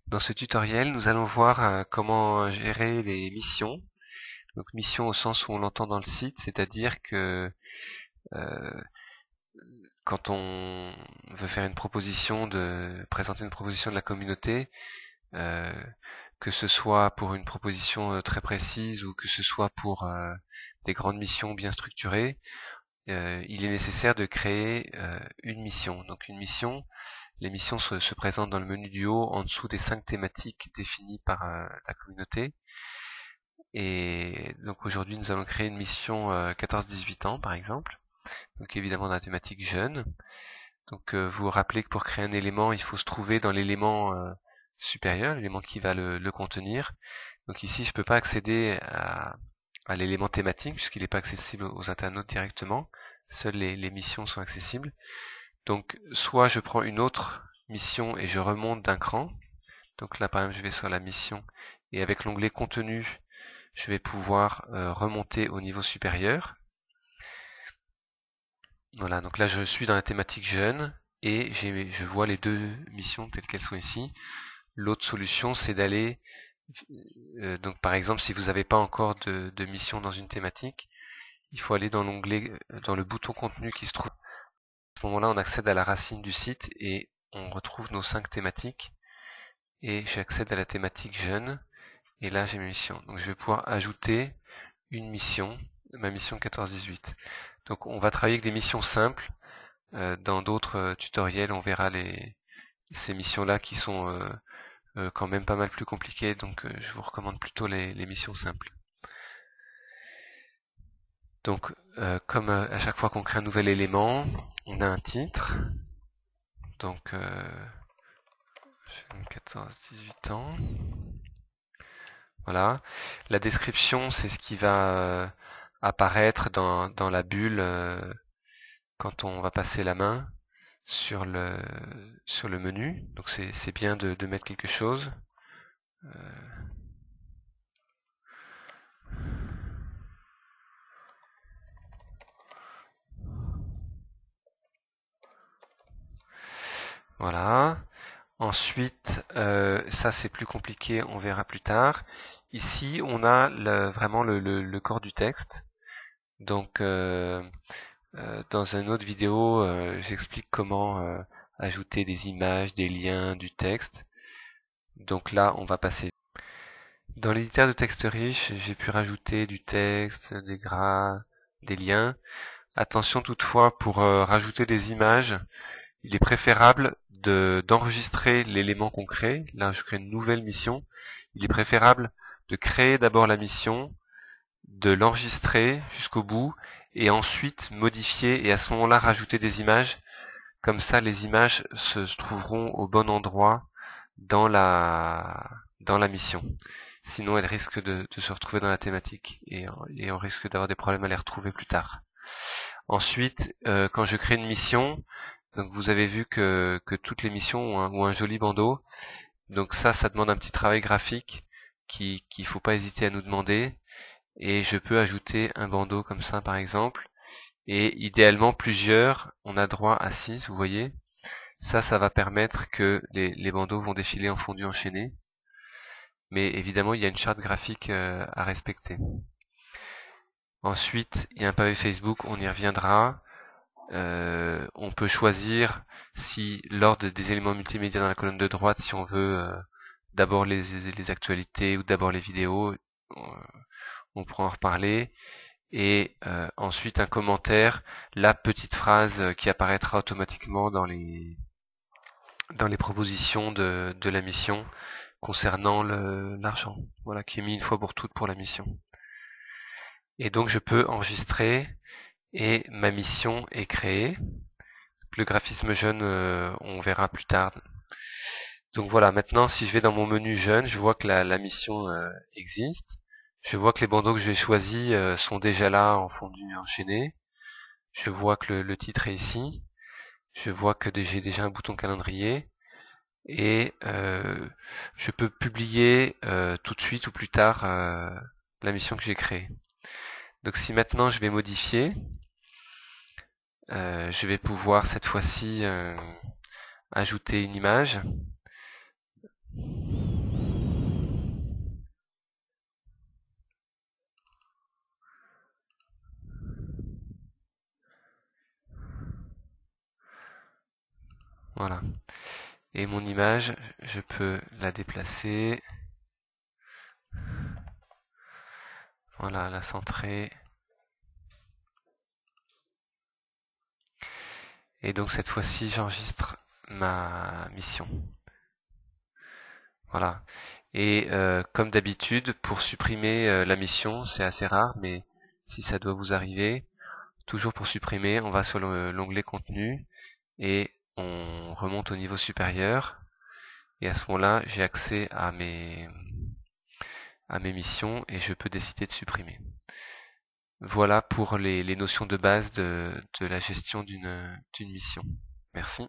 Dans ce tutoriel, nous allons voir comment gérer les missions. Donc mission au sens où on l'entend dans le site, c'est-à-dire que euh, quand on veut faire une proposition présenter une proposition de la communauté, euh, que ce soit pour une proposition très précise ou que ce soit pour des grandes missions bien structurées, il est nécessaire de créer une mission. Donc une mission, les missions se présentent dans le menu du haut en dessous des 5 thématiques définies par la communauté. Et donc aujourd'hui nous allons créer une mission 14-18 ans par exemple, donc évidemment dans la thématique jeune. Donc vous vous rappelez que pour créer un élément, il faut se trouver dans l'élément supérieur, l'élément qui va le contenir. Donc ici je ne peux pas accéder à l'élément thématique puisqu'il n'est pas accessible aux internautes directement. Seules les missions sont accessibles. Donc soit je prends une autre mission et je remonte d'un cran. Donc là par exemple je vais sur la mission et avec l'onglet contenu je vais pouvoir remonter au niveau supérieur. Voilà, donc là je suis dans la thématique jeune et je vois les deux missions telles qu'elles sont ici. L'autre solution c'est d'aller, donc par exemple si vous n'avez pas encore de mission dans une thématique, il faut aller dans l'onglet, dans le bouton contenu qui se trouve. À ce moment-là on accède à la racine du site et on retrouve nos 5 thématiques. Et j'accède à la thématique jeune et là j'ai mes missions. Donc je vais pouvoir ajouter une mission, ma mission 14-18. Donc on va travailler avec des missions simples. Dans d'autres tutoriels, on verra ces missions-là qui sont quand même pas mal plus compliquées. Donc je vous recommande plutôt les missions simples. Donc comme à chaque fois qu'on crée un nouvel élément, on a un titre. Donc 14-18 ans. Voilà. La description, c'est ce qui va apparaître dans la bulle quand on va passer la main sur le menu. Donc c'est bien de mettre quelque chose. Voilà. Ensuite, ça c'est plus compliqué, on verra plus tard. Ici, on a vraiment le corps du texte. Donc, dans une autre vidéo, j'explique comment ajouter des images, des liens, du texte. Donc là, on va passer. Dans l'éditeur de texte riche, j'ai pu rajouter du texte, des graphes, des liens. Attention toutefois, pour rajouter des images, il est préférable d'enregistrer l'élément qu'on crée. Là, je crée une nouvelle mission. Il est préférable de créer d'abord la mission, de l'enregistrer jusqu'au bout, et ensuite modifier et à ce moment-là rajouter des images. Comme ça, les images se trouveront au bon endroit dans la mission. Sinon, elles risquent de se retrouver dans la thématique et on risque d'avoir des problèmes à les retrouver plus tard. Ensuite, quand je crée une mission, donc vous avez vu que toutes les missions ont un joli bandeau. Donc ça demande un petit travail graphique qu'il faut pas hésiter à nous demander. Et je peux ajouter un bandeau comme ça par exemple. Et idéalement plusieurs, on a droit à 6, vous voyez. Ça va permettre que les bandeaux vont défiler en fondu enchaîné. Mais évidemment, il y a une charte graphique à respecter. Ensuite, il y a un pavé Facebook, on y reviendra. On peut choisir si l'ordre des éléments multimédia dans la colonne de droite, si on veut d'abord les actualités ou d'abord les vidéos, on pourra en reparler. Et ensuite un commentaire, la petite phrase qui apparaîtra automatiquement dans les propositions de la mission concernant l'argent, voilà, qui est mis une fois pour toutes pour la mission. Et donc je peux enregistrer et ma mission est créée. Le graphisme jeune, on verra plus tard. Donc voilà, maintenant si je vais dans mon menu jeune, je vois que la mission existe. Je vois que les bandeaux que j'ai choisis sont déjà là en fondu enchaîné. Je vois que le titre est ici. Je vois que j'ai déjà un bouton calendrier. Et je peux publier tout de suite ou plus tard la mission que j'ai créée. Donc si maintenant je vais modifier, je vais pouvoir cette fois-ci ajouter une image. Et mon image, je peux la déplacer. Voilà, la centrer. Et donc cette fois-ci, j'enregistre ma mission. Voilà. Et comme d'habitude, pour supprimer la mission, c'est assez rare, mais si ça doit vous arriver, toujours pour supprimer, on va sur l'onglet contenu et on remonte au niveau supérieur. Et à ce moment-là, j'ai accès à mes missions et je peux décider de supprimer. Voilà pour les notions de base de la gestion d'une mission. Merci.